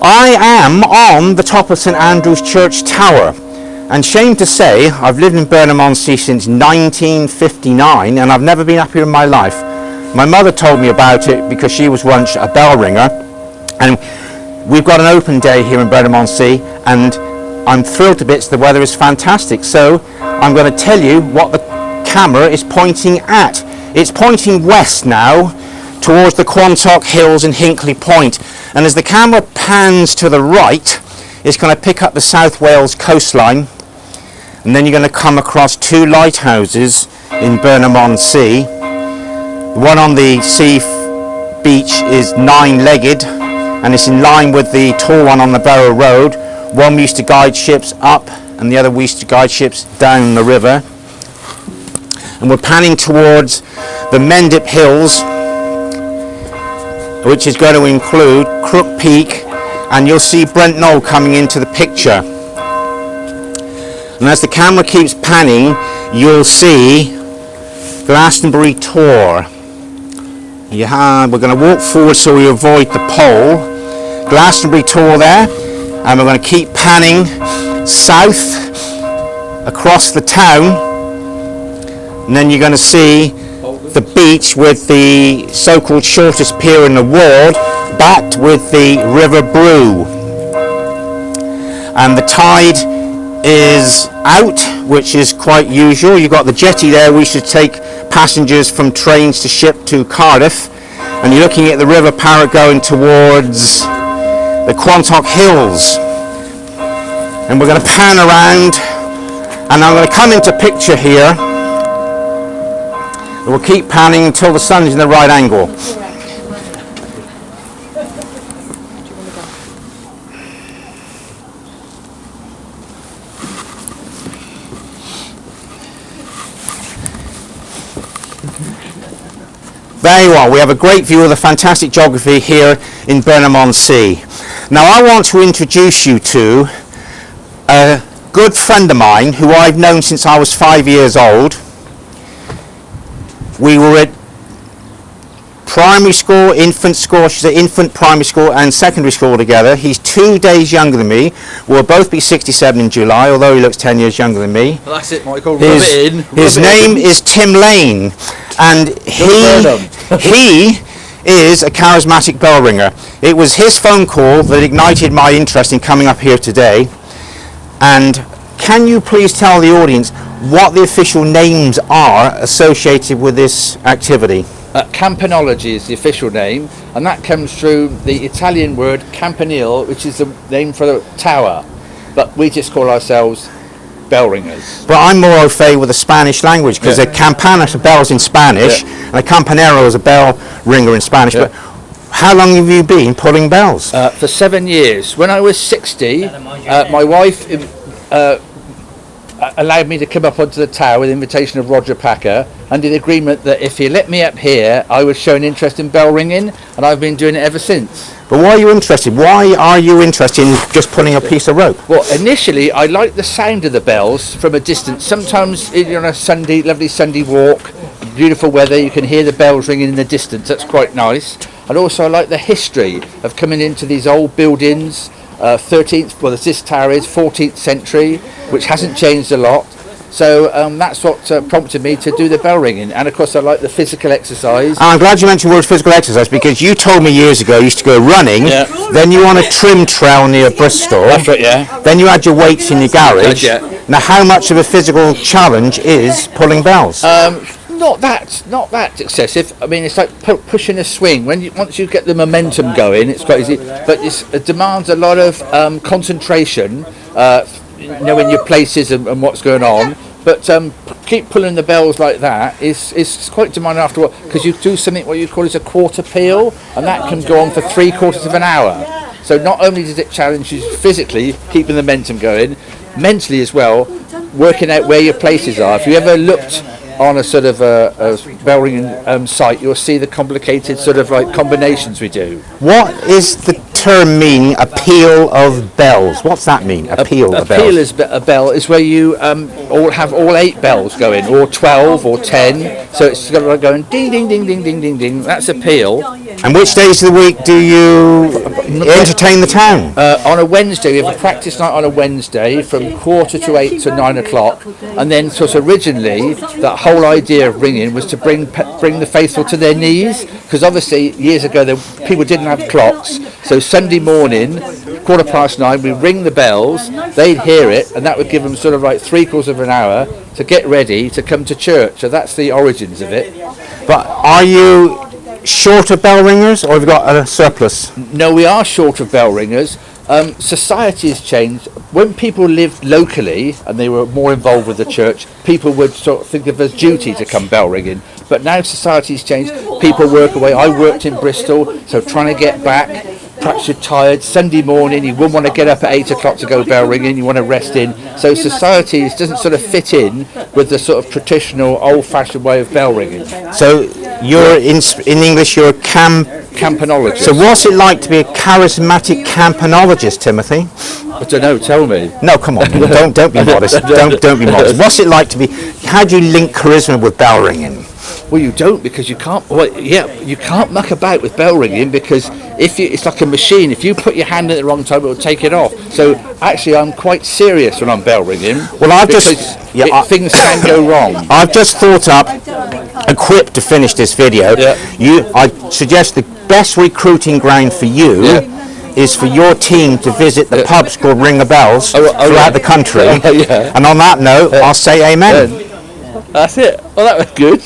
I am on the top of St Andrew's Church Tower, and shame to say I've lived in Burnham-on-Sea since 1959 and I've never been up here in my life. My mother told me about it because she was once a bell ringer, and we've got an open day here in Burnham-on-Sea and I'm thrilled to bits. The weather is fantastic, so I'm going to tell you what the camera is pointing at. It's pointing west now towards the Quantock Hills and Hinkley Point, and as the camera pans to the right it's going to pick up the South Wales coastline, and then you're going to come across two lighthouses in Burnham-on-Sea. The one on the sea beach is 9-legged and it's in line with the tall one on the Barrow Road. One we used to guide ships up and the other we used to guide ships down the river. And we're panning towards the Mendip Hills, which is going to include Crook Peak, and you'll see Brent Knoll coming into the picture. And as the camera keeps panning, you'll see Glastonbury Tor. We're going to walk forward so we avoid the pole. Glastonbury Tor there, and we're going to keep panning south across the town, and then you're going to see the beach with the so-called shortest pier in the world, backed with the River Brue. And the tide is out, which is quite usual. You've got the jetty there. We should take passengers from trains to ship to Cardiff, and you're looking at the River Parrett going towards the Quantock Hills. And we're going to pan around, and I'm going to come into picture here. We'll keep panning until the sun's in the right angle. Very well, we have a great view of the fantastic geography here in Burnham-on-Sea. Now I want to introduce you to a good friend of mine who I've known since I was 5 years old. We were at primary school, infant, primary school and secondary school together. He's 2 days younger than me. We'll both be 67 in July, although he looks 10 years younger than me. Well, that's it, Michael. His name is Tim Lane, and he is a charismatic bell ringer. It was his phone call that ignited my interest in coming up here today. And can you please tell the audience what the official names are associated with this activity? Campanology is the official name, and that comes through the Italian word campanile, which is the name for the tower, but we just call ourselves bell ringers. But I'm more au fait with the Spanish language, because a campana is bells in Spanish, and a campanero is a bell ringer in Spanish. But how long have you been pulling bells? For 7 years. When I was 60, my wife allowed me to come up onto the tower with the invitation of Roger Packer, under the agreement that if he let me up here I would show an interest in bell ringing, and I've been doing it ever since. But why are you interested? Why are you interested in just pulling a piece of rope? Well, initially I like the sound of the bells from a distance. Sometimes on a Sunday, lovely Sunday walk, beautiful weather, you can hear the bells ringing in the distance. That's quite nice. And also I like the history of coming into these old buildings, 13th, well this tower is 14th century, which hasn't changed a lot. So that's what prompted me to do the bell ringing, and of course I like the physical exercise. And I'm glad you mentioned the word physical exercise, because you told me years ago you used to go running, then you were on a trim trail near Bristol. That's right, yeah. Then you had your weights in your garage. Yeah. Now how much of a physical challenge is pulling bells? Not that excessive. I mean, it's like pushing a swing. Once you get the momentum going, it's quite easy. But it demands a lot of concentration, knowing your places and what's going on. But keep pulling the bells like that is quite demanding after a while, because you do something what you call is a quarter peal, and that can go on for 3/4 of an hour. So not only does it challenge you physically, keeping the momentum going, mentally as well, working out where your places are. If you ever looked on a sort of a bell ringing site, you'll see the complicated sort of like combinations we do. What is the term mean, a peal of bells? What's that mean, a peal of bells? A peal is a bell is where you have all 8 bells going, or 12 or 10, so it's got like going ding ding ding ding ding ding ding. That's a peal. And which days of the week do you entertain the town? On a Wednesday, we have a practice night on a Wednesday from 7:45 to 9 o'clock. And then, sort of originally, that whole idea of ringing was to bring the faithful to their knees. Because obviously, years ago, people didn't have clocks. So Sunday morning, 9:15, we ring the bells, they'd hear it, and that would give them sort of like 3/4 of an hour to get ready to come to church. So that's the origins of it. But are you short of bell ringers, or have you got a surplus? No, we are short of bell ringers. Society has changed. When people lived locally and they were more involved with the church, people would sort of think of as duty to come bell ringing. But now society's changed. People work away. I worked in Bristol, so trying to get back. Perhaps you're tired. Sunday morning, you wouldn't want to get up at 8 o'clock to go bell ringing. You want to rest in. So society doesn't sort of fit in with the sort of traditional, old-fashioned way of bell ringing. So you're in English, you're a Campanologist. So what's it like to be a charismatic campanologist, Timothy? I don't know. Tell me. No, come on. Don't be modest. Don't be modest. What's it like to be? How do you link charisma with bell ringing? Well, you don't, because you can't. Well, yeah, you can't muck about with bell ringing, because it's like a machine. If you put your hand in at the wrong time, it will take it off. So actually, I'm quite serious when I'm bell ringing. Well, things can go wrong. I've just thought up a quip to finish this video. Yeah. I suggest the best recruiting ground for you. Yeah. Is for your team to visit the pubs called Ring the Bells throughout the country. Yeah. And on that note, I'll say amen. That's it. Well, that was good.